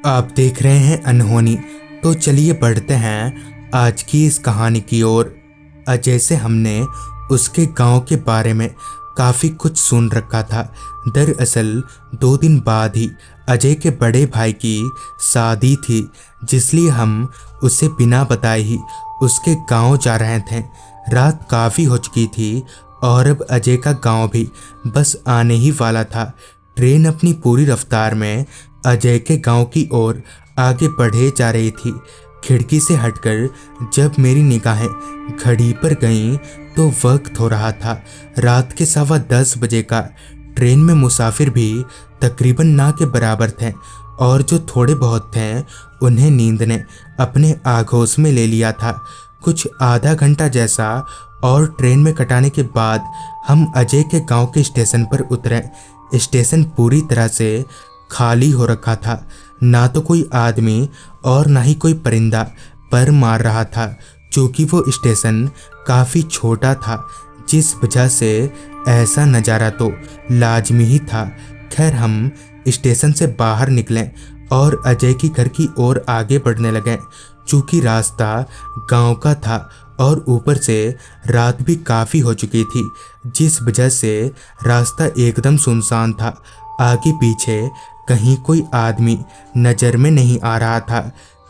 आप देख रहे हैं अनहोनी। तो चलिए बढ़ते हैं आज की इस कहानी की ओर। अजय से हमने उसके गांव के बारे में काफ़ी कुछ सुन रखा था। दरअसल 2 दिन बाद ही अजय के बड़े भाई की शादी थी, जिसलिए हम उसे बिना बताए ही उसके गांव जा रहे थे। रात काफ़ी हो चुकी थी और अब अजय का गांव भी बस आने ही वाला था। ट्रेन अपनी पूरी रफ्तार में अजय के गांव की ओर आगे बढ़े जा रही थी। खिड़की से हटकर जब मेरी निगाहें घड़ी पर गईं तो वक्त हो रहा था रात के 10:15 बजे का। ट्रेन में मुसाफिर भी तकरीबन ना के बराबर थे और जो थोड़े बहुत थे उन्हें नींद ने अपने आगोश में ले लिया था। कुछ आधा घंटा जैसा और ट्रेन में कटाने के बाद हम अजय के गांव के स्टेशन पर उतरे। स्टेशन पूरी तरह से खाली हो रखा था। ना तो कोई आदमी और ना ही कोई परिंदा पर मार रहा था, क्योंकि वो स्टेशन काफ़ी छोटा था, जिस वजह से ऐसा नज़ारा तो लाजमी ही था। खैर, हम स्टेशन से बाहर निकले और अजय की घर की ओर आगे बढ़ने लगे। चूँकि रास्ता गांव का था और ऊपर से रात भी काफ़ी हो चुकी थी, जिस वजह से रास्ता एकदम सुनसान था। आगे पीछे कहीं कोई आदमी नज़र में नहीं आ रहा था।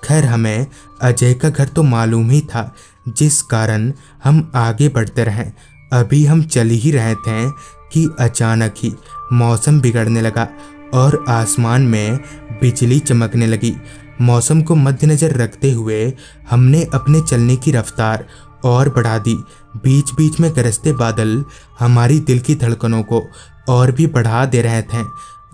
खैर, हमें अजय का घर तो मालूम ही था, जिस कारण हम आगे बढ़ते रहे। अभी हम चल ही रहे थे कि अचानक ही मौसम बिगड़ने लगा और आसमान में बिजली चमकने लगी। मौसम को मद्देनज़र रखते हुए हमने अपने चलने की रफ्तार और बढ़ा दी। बीच बीच में गरजते बादल हमारी दिल की धड़कनों को और भी बढ़ा दे रहे थे।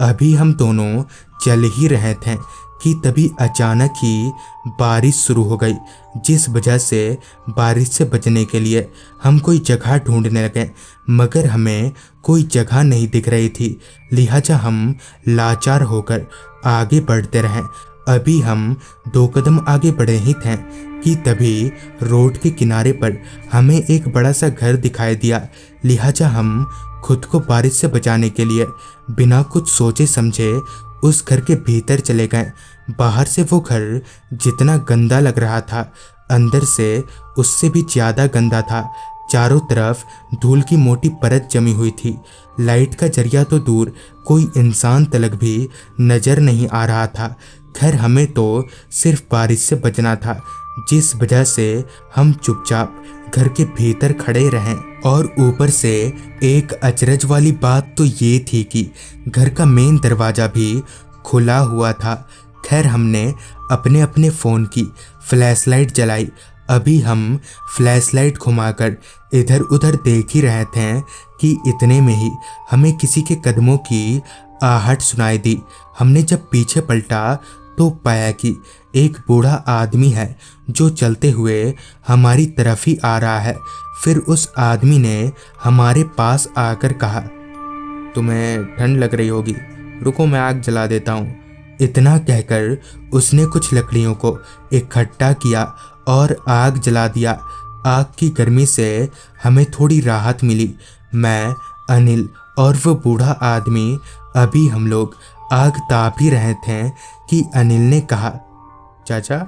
अभी हम दोनों चल ही रहे थे कि तभी अचानक ही बारिश शुरू हो गई, जिस वजह से बारिश से बचने के लिए हम कोई जगह ढूंढने लगे, मगर हमें कोई जगह नहीं दिख रही थी। लिहाजा हम लाचार होकर आगे बढ़ते रहे। अभी हम 2 कदम आगे बढ़े ही थे कि तभी रोड के किनारे पर हमें एक बड़ा सा घर दिखाई दिया। लिहाजा हम खुद को बारिश से बचाने के लिए बिना कुछ सोचे समझे उस घर के भीतर चले गए। बाहर से वो घर जितना गंदा लग रहा था, अंदर से उससे भी ज़्यादा गंदा था। चारों तरफ धूल की मोटी परत जमी हुई थी। लाइट का जरिया तो दूर, कोई इंसान तलक भी नज़र नहीं आ रहा था। खैर, हमें तो सिर्फ बारिश से बचना था, जिस वजह से हम चुपचाप घर के भीतर खड़े रहें। और ऊपर से एक अचरज वाली बात तो ये थी कि घर का मेन दरवाज़ा भी खुला हुआ था। खैर, हमने अपने अपने फ़ोन की फ्लैशलाइट जलाई। अभी हम फ्लैशलाइट घुमाकर इधर उधर देख ही रहे थे कि इतने में ही हमें किसी के कदमों की आहट सुनाई दी। हमने जब पीछे पलटा तो पाया कि एक बूढ़ा आदमी है जो चलते हुए हमारी तरफ ही आ रहा है। फिर उस आदमी ने हमारे पास आकर कहा, तुम्हें ठंड लग रही होगी, रुको मैं आग जला देता हूँ। इतना कहकर उसने कुछ लकड़ियों को इकट्ठा किया और आग जला दिया। आग की गर्मी से हमें थोड़ी राहत मिली। मैं, अनिल और वो बूढ़ा आदमी, अभी हम लोग आग ताप ही रहे थे कि अनिल ने कहा, चाचा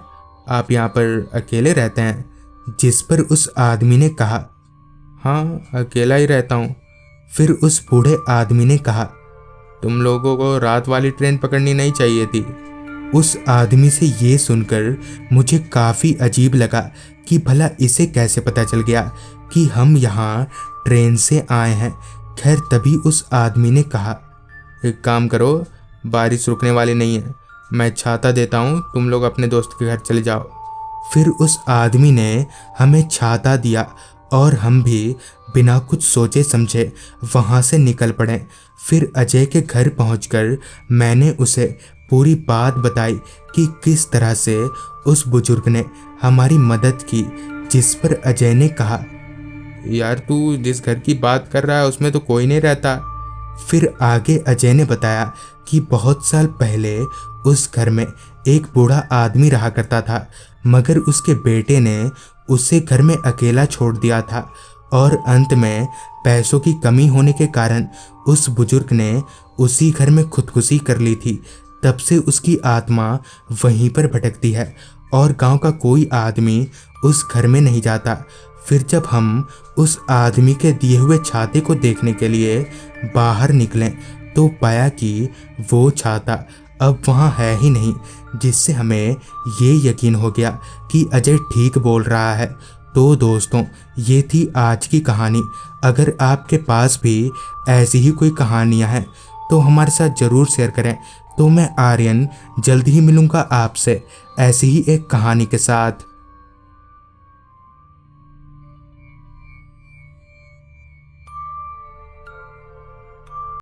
आप यहाँ पर अकेले रहते हैं? जिस पर उस आदमी ने कहा, हाँ अकेला ही रहता हूँ। फिर उस बूढ़े आदमी ने कहा, तुम लोगों को रात वाली ट्रेन पकड़नी नहीं चाहिए थी। उस आदमी से ये सुनकर मुझे काफ़ी अजीब लगा कि भला इसे कैसे पता चल गया कि हम यहाँ ट्रेन से आए हैं। खैर, तभी उस आदमी ने कहा, एक काम करो, बारिश रुकने वाली नहीं है, मैं छाता देता हूँ, तुम लोग अपने दोस्त के घर चले जाओ। फिर उस आदमी ने हमें छाता दिया और हम भी बिना कुछ सोचे समझे वहाँ से निकल पड़े। फिर अजय के घर पहुँचकर मैंने उसे पूरी बात बताई कि किस तरह से उस बुजुर्ग ने हमारी मदद की। जिस पर अजय ने कहा, यार तू जिस घर की बात कर रहा है उसमें तो कोई नहीं रहता। फिर आगे अजय ने बताया कि बहुत साल पहले उस घर में एक बूढ़ा आदमी रहा करता था, मगर उसके बेटे ने उसे घर में अकेला छोड़ दिया था और अंत में पैसों की कमी होने के कारण उस बुजुर्ग ने उसी घर में खुदकुशी कर ली थी। तब से उसकी आत्मा वहीं पर भटकती है और गांव का कोई आदमी उस घर में नहीं जाता। फिर जब हम उस आदमी के दिए हुए छाते को देखने के लिए बाहर निकले तो पाया कि वो छाता अब वहाँ है ही नहीं, जिससे हमें ये यकीन हो गया कि अजय ठीक बोल रहा है। तो दोस्तों, ये थी आज की कहानी। अगर आपके पास भी ऐसी ही कोई कहानियाँ हैं तो हमारे साथ ज़रूर शेयर करें। तो मैं आर्यन जल्द ही मिलूँगा आपसे ऐसी ही एक कहानी के साथ।